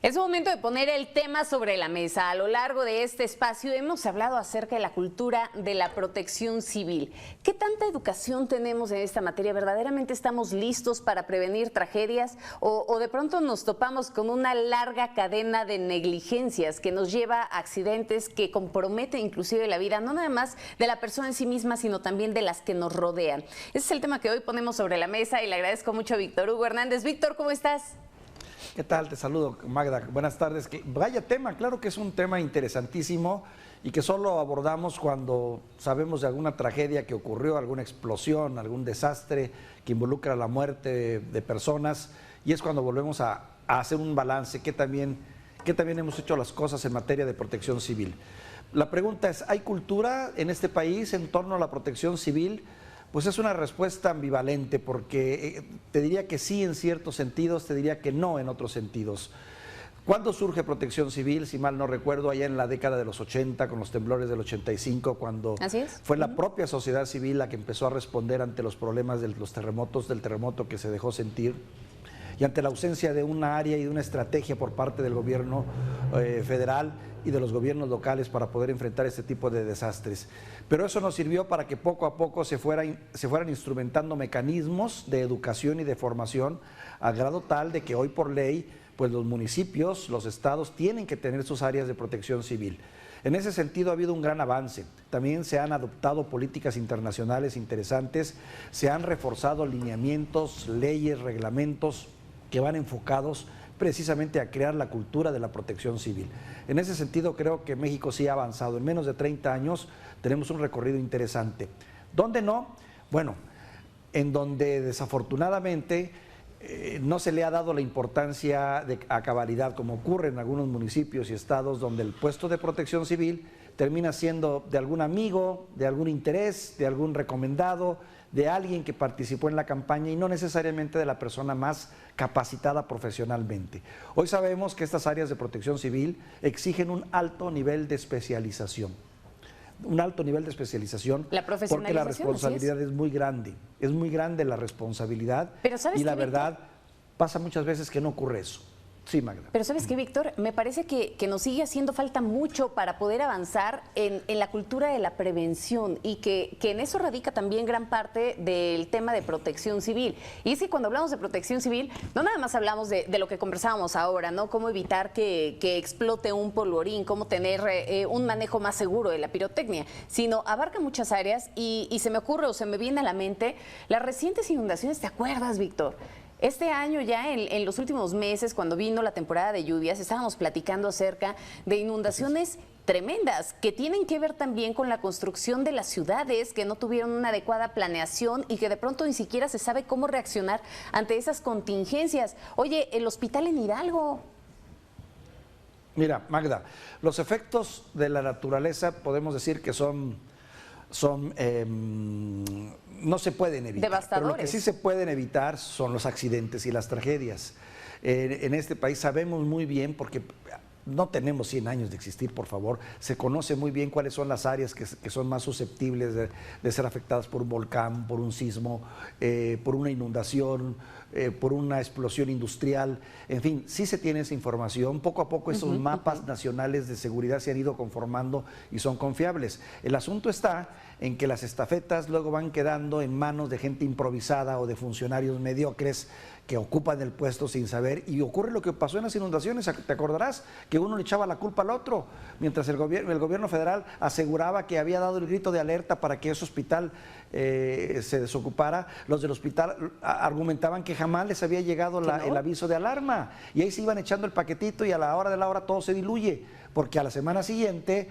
Es momento de poner el tema sobre la mesa. A lo largo de este espacio hemos hablado acerca de la cultura de la protección civil. ¿Qué tanta educación tenemos en esta materia? ¿Verdaderamente estamos listos para prevenir tragedias? ¿O de pronto nos topamos con una larga cadena de negligencias que nos lleva a accidentes que comprometen inclusive la vida, no nada más de la persona en sí misma, sino también de las que nos rodean? Ese es el tema que hoy ponemos sobre la mesa y le agradezco mucho a Víctor Hugo Hernández. Víctor, ¿cómo estás? ¿Qué tal? Te saludo, Magda. Buenas tardes. Vaya tema, claro que es un tema interesantísimo y que solo abordamos cuando sabemos de alguna tragedia que ocurrió, alguna explosión, algún desastre que involucra la muerte de personas, y es cuando volvemos a hacer un balance, que también hemos hecho las cosas en materia de protección civil. La pregunta es, ¿hay cultura en este país en torno a la protección civil? Pues es una respuesta ambivalente, porque te diría que sí en ciertos sentidos, te diría que no en otros sentidos. ¿Cuándo surge Protección Civil? Si mal no recuerdo, allá en la década de los 80, con los temblores del 85, cuando fue la propia sociedad civil la que empezó a responder ante los problemas de los terremotos, del terremoto que se dejó sentir, y ante la ausencia de una área y de una estrategia por parte del gobierno federal y de los gobiernos locales para poder enfrentar este tipo de desastres. Pero eso nos sirvió para que poco a poco se fueran instrumentando mecanismos de educación y de formación, a grado tal de que hoy por ley, pues los municipios, los estados tienen que tener sus áreas de protección civil. En ese sentido ha habido un gran avance. También se han adoptado políticas internacionales interesantes, se han reforzado lineamientos, leyes, reglamentos que van enfocados precisamente a crear la cultura de la protección civil. En ese sentido creo que México sí ha avanzado. En menos de 30 años tenemos un recorrido interesante. ¿Dónde no? Bueno, en donde desafortunadamente no se le ha dado la importancia a cabalidad, como ocurre en algunos municipios y estados, donde el puesto de protección civil termina siendo de algún amigo, de algún interés, de algún recomendado, de alguien que participó en la campaña y no necesariamente de la persona más capacitada profesionalmente. Hoy sabemos que estas áreas de protección civil exigen un alto nivel de especialización. Un alto nivel de especialización, porque la responsabilidad es muy grande la responsabilidad, y la verdad pasa muchas veces que no ocurre eso. Sí, Magda. Pero ¿sabes qué, Víctor? Me parece que nos sigue haciendo falta mucho para poder avanzar en la cultura de la prevención, y que en eso radica también gran parte del tema de protección civil. Y es que cuando hablamos de protección civil, no nada más hablamos de lo que conversábamos ahora, ¿no? Cómo evitar que explote un polvorín, cómo tener un manejo más seguro de la pirotecnia, sino abarca muchas áreas y se me ocurre o se me viene a la mente las recientes inundaciones. ¿Te acuerdas, Víctor? Este año ya, en los últimos meses, cuando vino la temporada de lluvias, estábamos platicando acerca de inundaciones tremendas que tienen que ver también con la construcción de las ciudades, que no tuvieron una adecuada planeación y que de pronto ni siquiera se sabe cómo reaccionar ante esas contingencias. Oye, el hospital en Hidalgo. Mira, Magda, los efectos de la naturaleza podemos decir que no se pueden evitar. Devastadores. Pero lo que sí se pueden evitar son los accidentes y las tragedias. En este país sabemos muy bien, porque no tenemos 100 años de existir, por favor, se conoce muy bien cuáles son las áreas que son más susceptibles de ser afectadas por un volcán, por un sismo, por una inundación, por una explosión industrial. En fin, sí se tiene esa información. Poco a poco esos mapas nacionales de seguridad se han ido conformando y son confiables. El asunto está en que las estafetas luego van quedando en manos de gente improvisada o de funcionarios mediocres que ocupan el puesto sin saber, y ocurre lo que pasó en las inundaciones. Te acordarás que uno le echaba la culpa al otro, mientras el gobierno federal aseguraba que había dado el grito de alerta para que ese hospital se desocupara. Los del hospital argumentaban que jamás les había llegado el aviso de alarma, y ahí se iban echando el paquetito, y a la hora de la hora todo se diluye, porque a la semana siguiente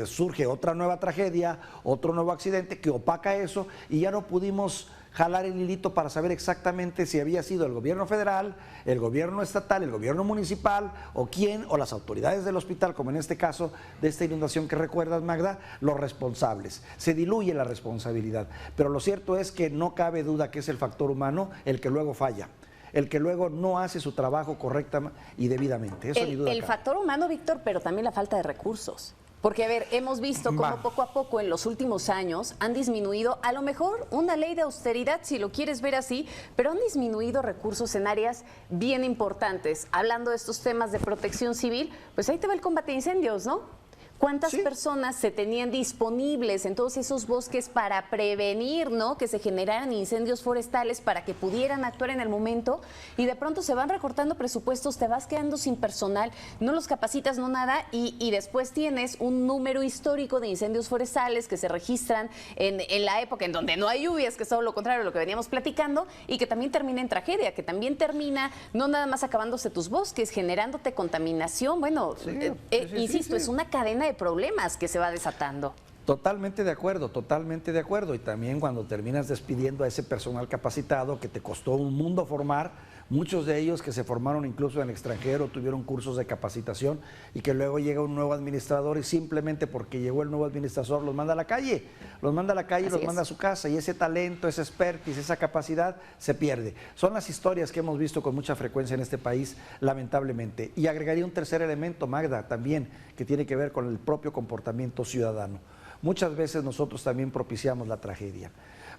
surge otra nueva tragedia, otro nuevo accidente que opaca eso, y ya no pudimos jalar el hilito para saber exactamente si había sido el gobierno federal, el gobierno estatal, el gobierno municipal, o quién, o las autoridades del hospital, como en este caso de esta inundación que recuerdas, Magda, los responsables. Se diluye la responsabilidad, pero lo cierto es que no cabe duda que es el factor humano el que luego falla, el que luego no hace su trabajo correcta y debidamente. Eso ni duda el cabe. factor humano, Víctor, pero también la falta de recursos. Porque, a ver, hemos visto cómo poco a poco en los últimos años han disminuido, a lo mejor una ley de austeridad, si lo quieres ver así, pero han disminuido recursos en áreas bien importantes. Hablando de estos temas de protección civil, pues ahí te va el combate a incendios, ¿no? ¿Cuántas personas se tenían disponibles en todos esos bosques para prevenir, ¿no?, que se generaran incendios forestales, para que pudieran actuar en el momento? Y de pronto se van recortando presupuestos, te vas quedando sin personal, no los capacitas, no nada, y después tienes un número histórico de incendios forestales que se registran en la época en donde no hay lluvias, que es todo lo contrario de lo que veníamos platicando, y que también termina en tragedia, que también termina no nada más acabándose tus bosques, generándote contaminación. Bueno, insisto, es una cadena de problemas que se va desatando. Totalmente de acuerdo, totalmente de acuerdo. Y también cuando terminas despidiendo a ese personal capacitado que te costó un mundo formar, muchos de ellos que se formaron incluso en el extranjero, tuvieron cursos de capacitación y que luego llega un nuevo administrador y simplemente porque llegó el nuevo administrador los manda a la calle, los manda a su casa, y ese talento, ese expertise, esa capacidad se pierde. Son las historias que hemos visto con mucha frecuencia en este país, lamentablemente. Y agregaría un tercer elemento, Magda, también, que tiene que ver con el propio comportamiento ciudadano. Muchas veces nosotros también propiciamos la tragedia.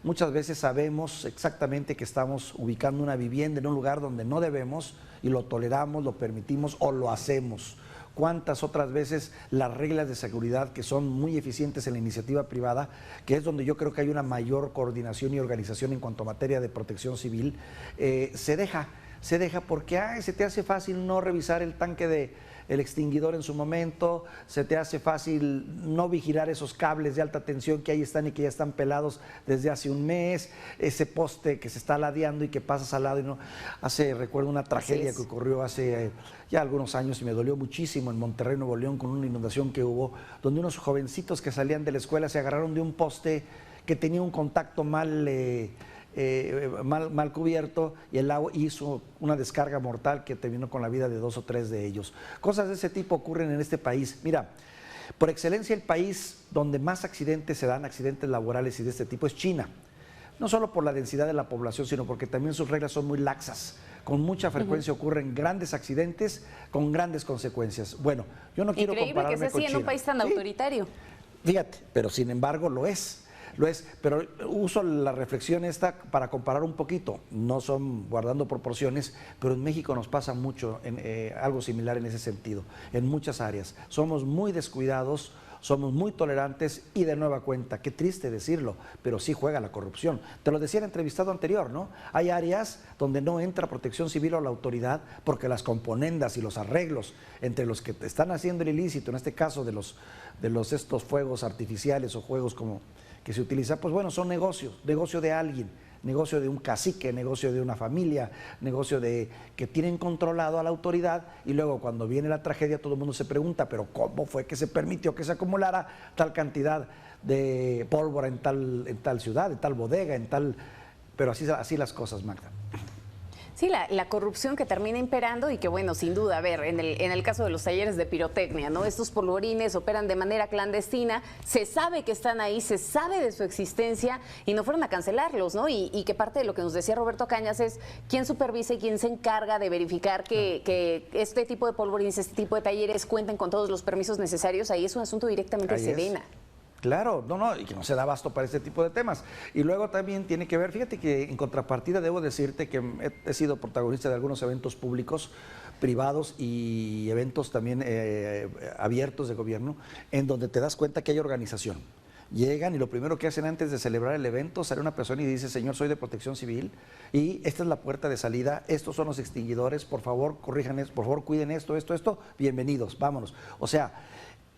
Muchas veces sabemos exactamente que estamos ubicando una vivienda en un lugar donde no debemos y lo toleramos, lo permitimos o lo hacemos. ¿Cuántas otras veces las reglas de seguridad, que son muy eficientes en la iniciativa privada, que es donde yo creo que hay una mayor coordinación y organización en cuanto a materia de protección civil, se deja porque se te hace fácil no revisar el tanque el extinguidor en su momento, se te hace fácil no vigilar esos cables de alta tensión que ahí están y que ya están pelados desde hace un mes, ese poste que se está ladeando y que pasas al lado y no. Recuerdo una tragedia que ocurrió hace ya algunos años y me dolió muchísimo en Monterrey, Nuevo León, con una inundación que hubo, donde unos jovencitos que salían de la escuela se agarraron de un poste que tenía un contacto mal cubierto, y el agua hizo una descarga mortal que terminó con la vida de 2 o 3 de ellos. Cosas de ese tipo ocurren en este país. Mira, por excelencia el país donde más accidentes se dan, accidentes laborales y de este tipo, es China. No solo por la densidad de la población, sino porque también sus reglas son muy laxas. Con mucha frecuencia ocurren grandes accidentes con grandes consecuencias. Bueno, yo no quiero compararme con China. Increíble que sea así en un país tan autoritario. Fíjate, pero sin embargo lo es. Pero uso la reflexión esta para comparar un poquito, no son guardando proporciones, pero en México nos pasa mucho algo similar en ese sentido, en muchas áreas. Somos muy descuidados, somos muy tolerantes y de nueva cuenta, qué triste decirlo, pero sí juega la corrupción. Te lo decía en el entrevistado anterior, ¿no? Hay áreas donde no entra protección civil o la autoridad porque las componendas y los arreglos entre los que están haciendo el ilícito, en este caso de estos fuegos artificiales o juegos como que se utiliza, pues bueno, son negocios, negocio de alguien, negocio de un cacique, negocio de una familia, negocio que tienen controlado a la autoridad, y luego cuando viene la tragedia todo el mundo se pregunta, pero ¿cómo fue que se permitió que se acumulara tal cantidad de pólvora en tal ciudad, en tal bodega, pero así las cosas, Magda. Sí, la corrupción que termina imperando y que, bueno, sin duda, a ver, en el caso de los talleres de pirotecnia, ¿no? Estos polvorines operan de manera clandestina, se sabe que están ahí, se sabe de su existencia y no fueron a cancelarlos, ¿no? Y que parte de lo que nos decía Roberto Cañas es quién supervisa y quién se encarga de verificar que este tipo de polvorines, este tipo de talleres cuenten con todos los permisos necesarios. Ahí es un asunto directamente de Sedena. Claro, y que no se da abasto para este tipo de temas. Y luego también tiene que ver, fíjate que en contrapartida debo decirte que he sido protagonista de algunos eventos públicos, privados y eventos también abiertos de gobierno, en donde te das cuenta que hay organización. Llegan y lo primero que hacen antes de celebrar el evento, sale una persona y dice: señor, soy de Protección Civil y esta es la puerta de salida, estos son los extinguidores, por favor corrijan esto, por favor cuiden esto, bienvenidos, vámonos. O sea,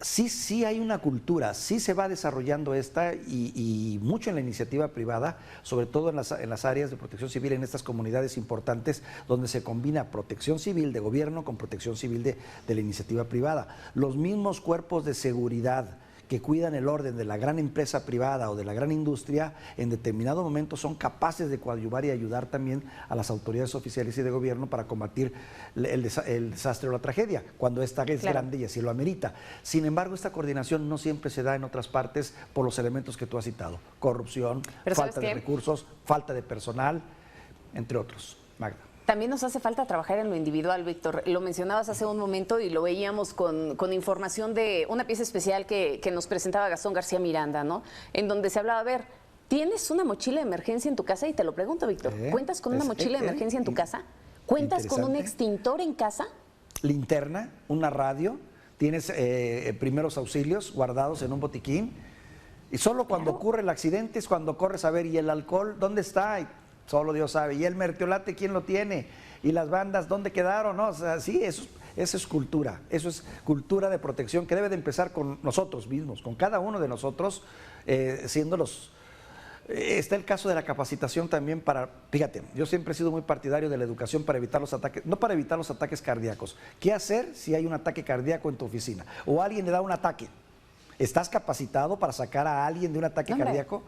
sí hay una cultura, sí se va desarrollando esta y mucho en la iniciativa privada, sobre todo en las áreas de protección civil, en estas comunidades importantes donde se combina protección civil de gobierno con protección civil de la iniciativa privada. Los mismos cuerpos de seguridad que cuidan el orden de la gran empresa privada o de la gran industria, en determinado momento son capaces de coadyuvar y ayudar también a las autoridades oficiales y de gobierno para combatir el desastre o la tragedia, cuando esta es grande y así lo amerita. Sin embargo, esta coordinación no siempre se da en otras partes por los elementos que tú has citado: corrupción, falta de recursos, falta de personal, entre otros. Magda. También nos hace falta trabajar en lo individual, Víctor. Lo mencionabas hace un momento y lo veíamos con información de una pieza especial que nos presentaba Gastón García Miranda, ¿no? En donde se hablaba, a ver, ¿tienes una mochila de emergencia en tu casa? Y te lo pregunto, Víctor, ¿cuentas con una mochila de emergencia en tu casa? ¿Cuentas con un extintor en casa? Linterna, una radio, tienes primeros auxilios guardados en un botiquín. Y solo cuando ocurre el accidente es cuando corres a ver, ¿y el alcohol dónde está? Y solo Dios sabe. ¿Y el mertiolate quién lo tiene? ¿Y las bandas dónde quedaron? ¿No? O sea, sí, eso es cultura. Eso es cultura de protección que debe de empezar con nosotros mismos, con cada uno de nosotros, siendo los... Está el caso de la capacitación también para, fíjate, yo siempre he sido muy partidario de la educación para evitar los ataques, no para evitar los ataques cardíacos. ¿Qué hacer si hay un ataque cardíaco en tu oficina? O alguien le da un ataque. ¿Estás capacitado para sacar a alguien de un ataque cardíaco?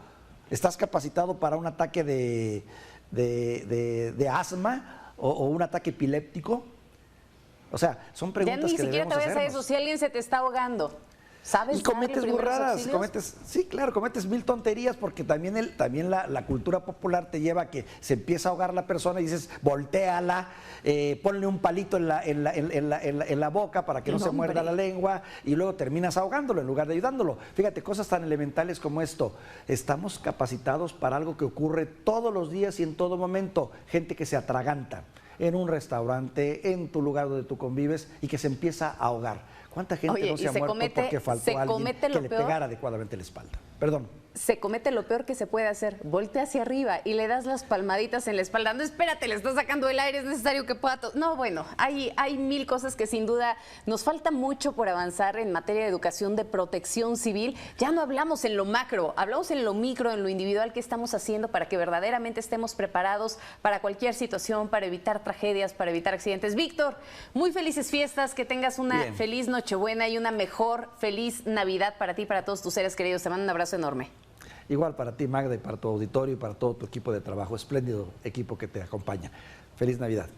¿Estás capacitado para un ataque de asma o un ataque epiléptico? O sea, son preguntas que debemos hacernos. Ya ni siquiera te vayas a eso, si alguien se te está ahogando. ¿Sabes? Y cometes burradas, cometes mil tonterías, porque también la cultura popular te lleva a que se empieza a ahogar la persona y dices, voltéala, ponle un palito en la boca para que no se muerda la lengua, y luego terminas ahogándolo en lugar de ayudándolo. Fíjate, cosas tan elementales como esto. Estamos capacitados para algo que ocurre todos los días y en todo momento. Gente que se atraganta en un restaurante, en tu lugar donde tú convives, y que se empieza a ahogar. ¿Cuánta gente no se ha muerto porque faltó alguien que le pegara adecuadamente la espalda? Perdón. Se comete lo peor que se puede hacer. Voltea hacia arriba y le das las palmaditas en la espalda. No, espérate, le estás sacando el aire, es necesario que pueda... No, bueno, hay mil cosas que sin duda nos falta mucho por avanzar en materia de educación de protección civil. Ya no hablamos en lo macro, hablamos en lo micro, en lo individual que estamos haciendo para que verdaderamente estemos preparados para cualquier situación, para evitar tragedias, para evitar accidentes. Víctor, muy felices fiestas, que tengas una feliz Nochebuena y una mejor feliz Navidad para ti y para todos tus seres queridos. Te mando un abrazo enorme. Igual para ti, Magda, y para tu auditorio y para todo tu equipo de trabajo, espléndido equipo que te acompaña. Feliz Navidad.